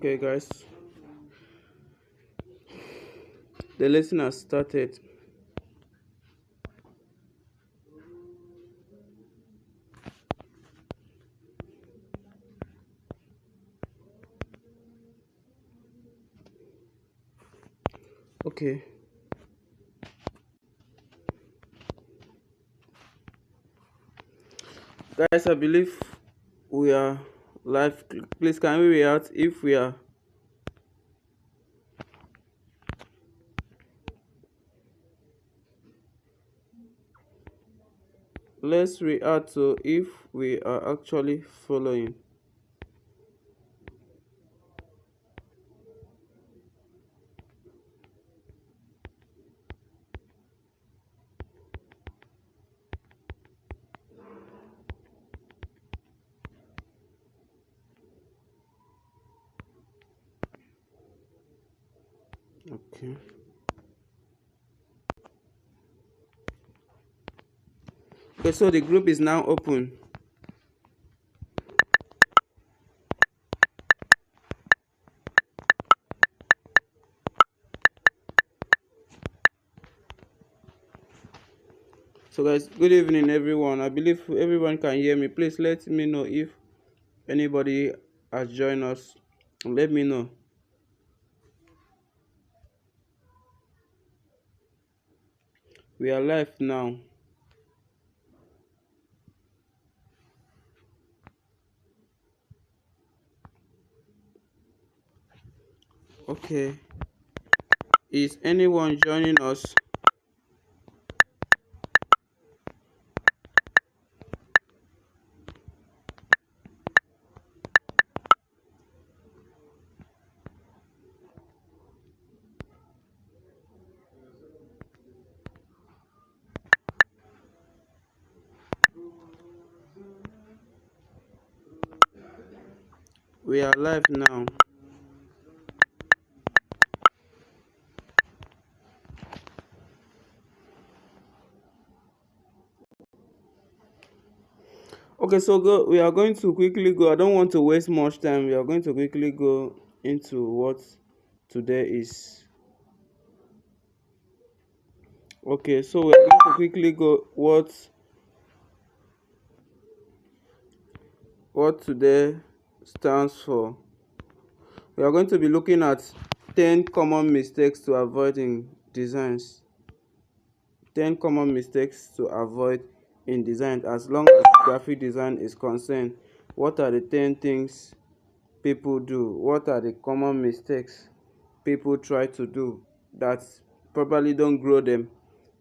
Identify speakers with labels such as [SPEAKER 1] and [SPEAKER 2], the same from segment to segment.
[SPEAKER 1] Okay, guys, the lesson has started. Okay, guys, I believe we are live. Please, can we react if we are? Let's react to if we are actually following. Okay. Okay, so the group is now open. So, guys, good evening, everyone. I believe everyone can hear me. Please let me know if anybody has joined us. Let me know. We are live now. Okay. Is anyone joining us? We are live now. Okay, so we are going to quickly go. I don't want to waste much time. We are going to quickly go into what today is. Okay, so we are going to quickly go what today stands for. We are going to be looking at 10 common mistakes to avoid in designs. 10 common mistakes to avoid in design. As long as graphic design is concerned, what are the 10 things people do? What are the common mistakes people try to do that probably don't grow them,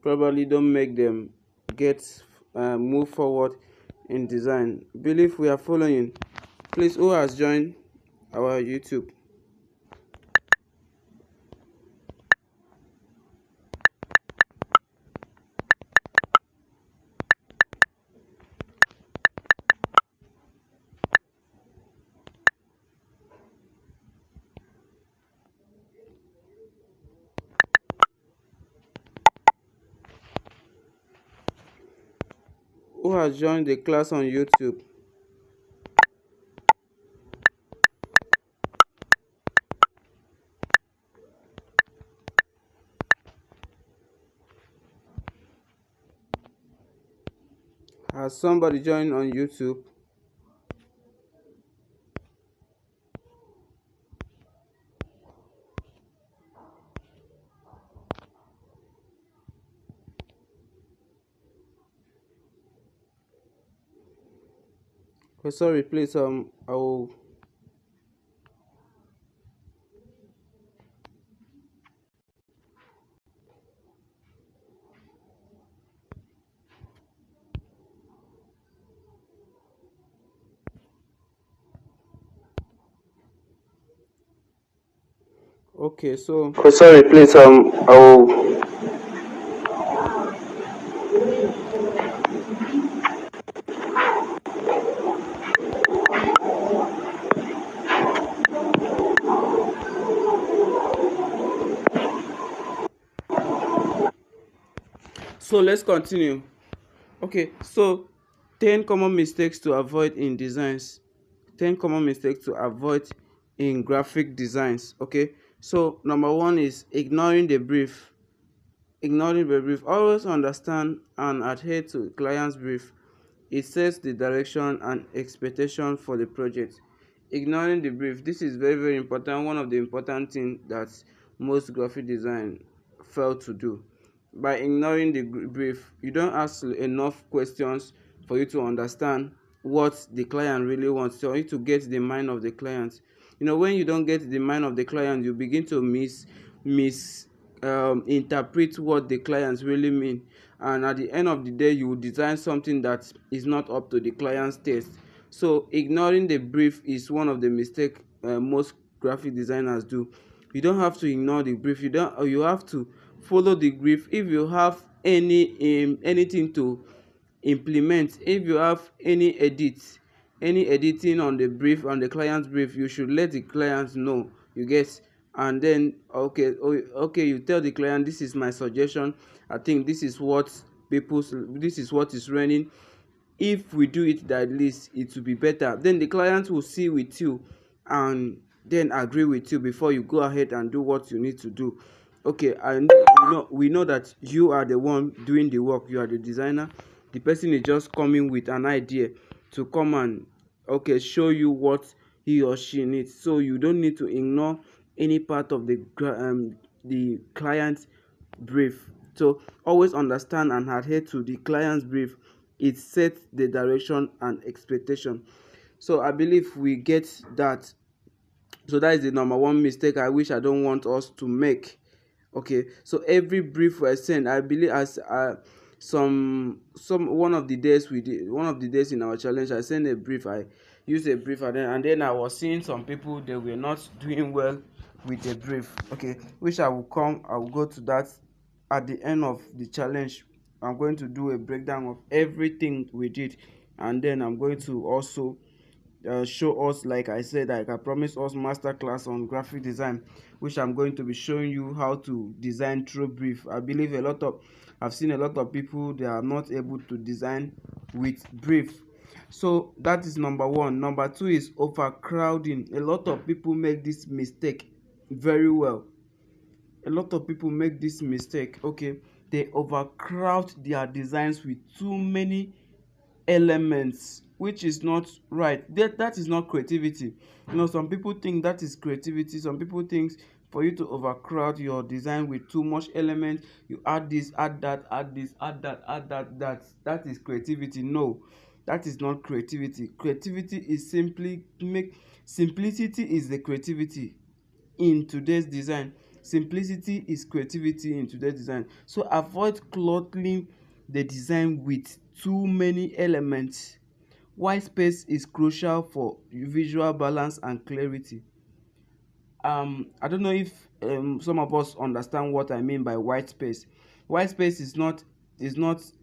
[SPEAKER 1] probably don't make them get move forward in design? Believe we are following. Please, who has joined our YouTube? Who has joined the class on YouTube? Has somebody joined on YouTube? Oh, sorry, please. I will. Okay, so.
[SPEAKER 2] Oh, sorry, please. I will.
[SPEAKER 1] So let's continue. Okay, so 10 common mistakes to avoid in designs. 10 common mistakes to avoid in graphic designs. Okay, so number one is ignoring the brief. Ignoring the brief. Always understand and adhere to client's brief. It sets the direction and expectation for the project. Ignoring the brief. This is very, very important. One of the important things that most graphic design fail to do. By ignoring the brief, you don't ask enough questions for you to understand what the client really wants. So you to get the mind of the client. When you don't get the mind of the client, you begin to miss interpret what the clients really mean, and at the end of the day you will design something that is not up to the client's taste. So ignoring the brief is one of the mistake most graphic designers do. You don't have to ignore the brief. You have to follow the brief. If you have anything to implement, if you have any editing on the brief, on the client's brief, you should let the client know. You get. And then okay, you tell the client, this is my suggestion. I think this is what is running. If we do it that least, it will be better. Then the client will see with you and then agree with you before you go ahead and do what you need to do. Okay, and we know that you are the one doing the work. You are the designer. The person is just coming with an idea to come and show you what he or she needs. So you don't need to ignore any part of the client's brief. So always understand and adhere to the client's brief. It sets the direction and expectation. So I believe we get that. So that is the number one mistake I wish I don't want us to make. Okay, so every brief we send, I believe, as some one of the days in our challenge, I sent a brief. I used a brief, and then I was seeing some people, they were not doing well with a brief. Okay, which I will go to that at the end of the challenge. I'm going to do a breakdown of everything we did, and then I'm going to also show us, like I said, like I promised us, master class on graphic design, which I'm going to be showing you how to design through brief. I believe I've seen a lot of people, they are not able to design with brief. So that is number one. Number two is overcrowding. A lot of people make this mistake very well. A lot of people make this mistake. Okay, they overcrowd their designs with too many elements, which is not right. That is not creativity. Some people think that is creativity. Some people think for you to overcrowd your design with too much element, you add this, add that, add this, add that, add that is creativity. No, that is not creativity. Creativity is simplicity is the creativity in today's design. Simplicity is creativity in today's design. So avoid cluttering the design with too many elements. White space is crucial for visual balance and clarity. I don't know if some of us understand what I mean by white space. White space is not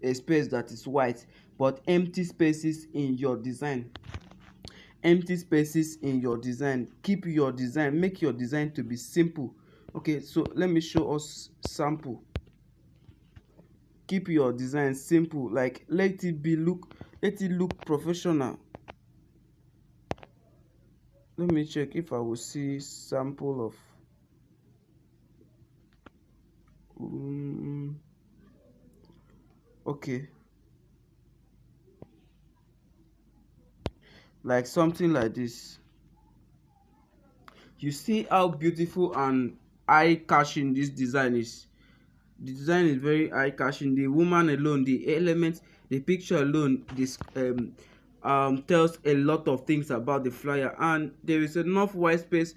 [SPEAKER 1] a space that is white, but empty spaces in your design. Empty spaces in your design. Keep your design, make your design to be simple. Okay, so let me show us sample. Keep your design simple, like let it look professional. Let me check if I will see sample of okay, like something like this. You see how beautiful and eye-catching this design is. The design is very eye-catching. The woman alone, the elements, the picture alone, this tells a lot of things about the flyer, and there is enough white space.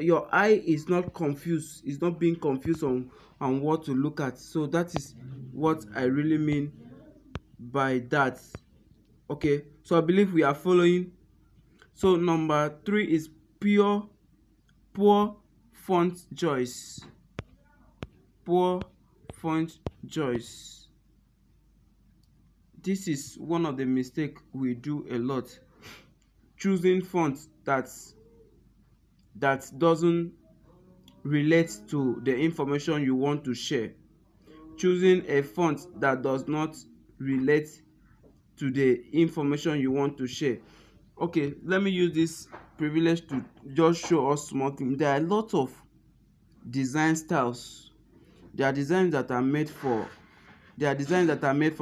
[SPEAKER 1] Your eye is not confused. It's not being confused on what to look at. So that is what I really mean by that. Okay, so I believe we are following. So number three is poor font choice. Poor font choice. This is one of the mistakes we do a lot. Choosing fonts that doesn't relate to the information you want to share. Choosing a font that does not relate to the information you want to share. Okay, let me use this privilege to just show us small thing. There are a lot of design styles. There are designs that are made for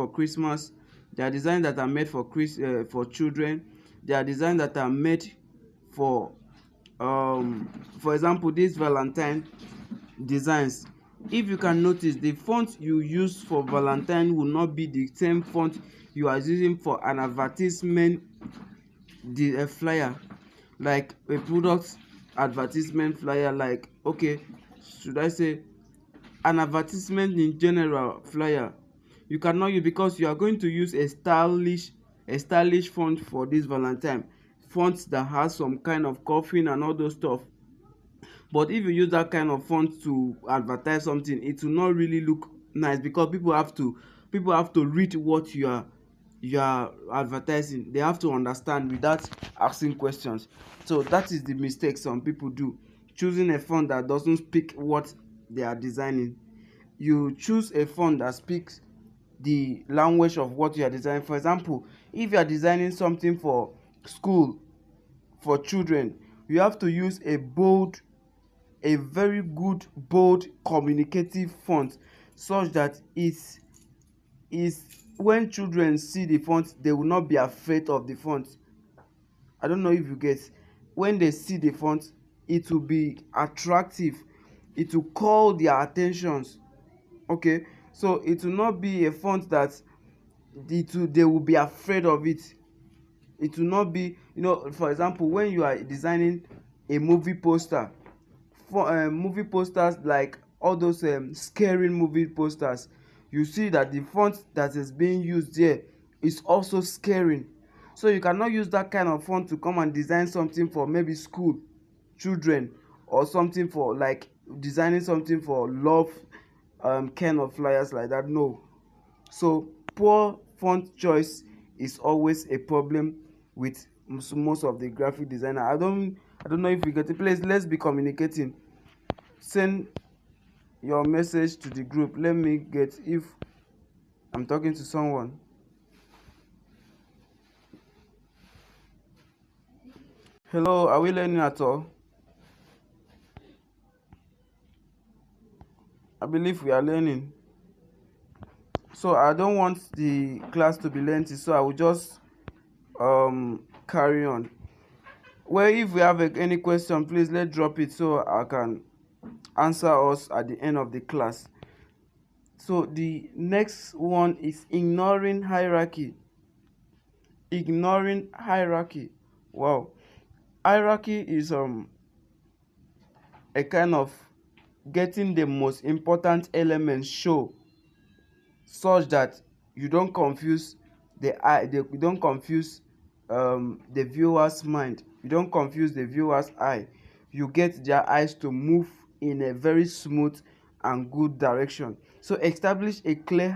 [SPEAKER 1] Christmas. There are designs that are made for children. There are designs that are made for for example, this Valentine designs. If you can notice, the font you use for Valentine will not be the same font you are using for an advertisement, a flyer, like a product advertisement flyer. Like, okay, should I say an advertisement in general flyer, you cannot use, because you are going to use a stylish font for this Valentine, fonts that has some kind of coughing and all those stuff. But if you use that kind of font to advertise something, it will not really look nice, because people have to read what you are advertising. They have to understand without asking questions. So that is the mistake some people do, choosing a font that doesn't speak what they are designing. You choose a font that speaks the language of what you are designing. For example, if you are designing something for school, for children, you have to use a very good, bold, communicative font, such that is when children see the font, they will not be afraid of the font. I don't know if you get. When they see the font, it will be attractive, it will call their attentions. Okay, so it will not be a font that they will be afraid of it. It will not be, for example, when you are designing a movie poster, for movie posters, like all those scary movie posters, you see that the font that is being used there is also scaring. So you cannot use that kind of font to come and design something for maybe school children, or something for, like, designing something for love kind of flyers like that. No. So poor font choice is always a problem with most of the graphic designer. I don't know if you get it. Please, let's be communicating. Send your message to the group. Let me get if I'm talking to someone. Hello, are we learning at all? I believe we are learning. So I don't want the class to be lengthy, so I will just carry on. Well, if we have any question, please let's drop it so I can answer us at the end of the class. So the next one is ignoring hierarchy. Ignoring hierarchy. Wow. Hierarchy is a kind of getting the most important elements show, such that you don't confuse you don't confuse the viewer's mind, you don't confuse the viewer's eye. You get their eyes to move in a very smooth and good direction. So establish a clear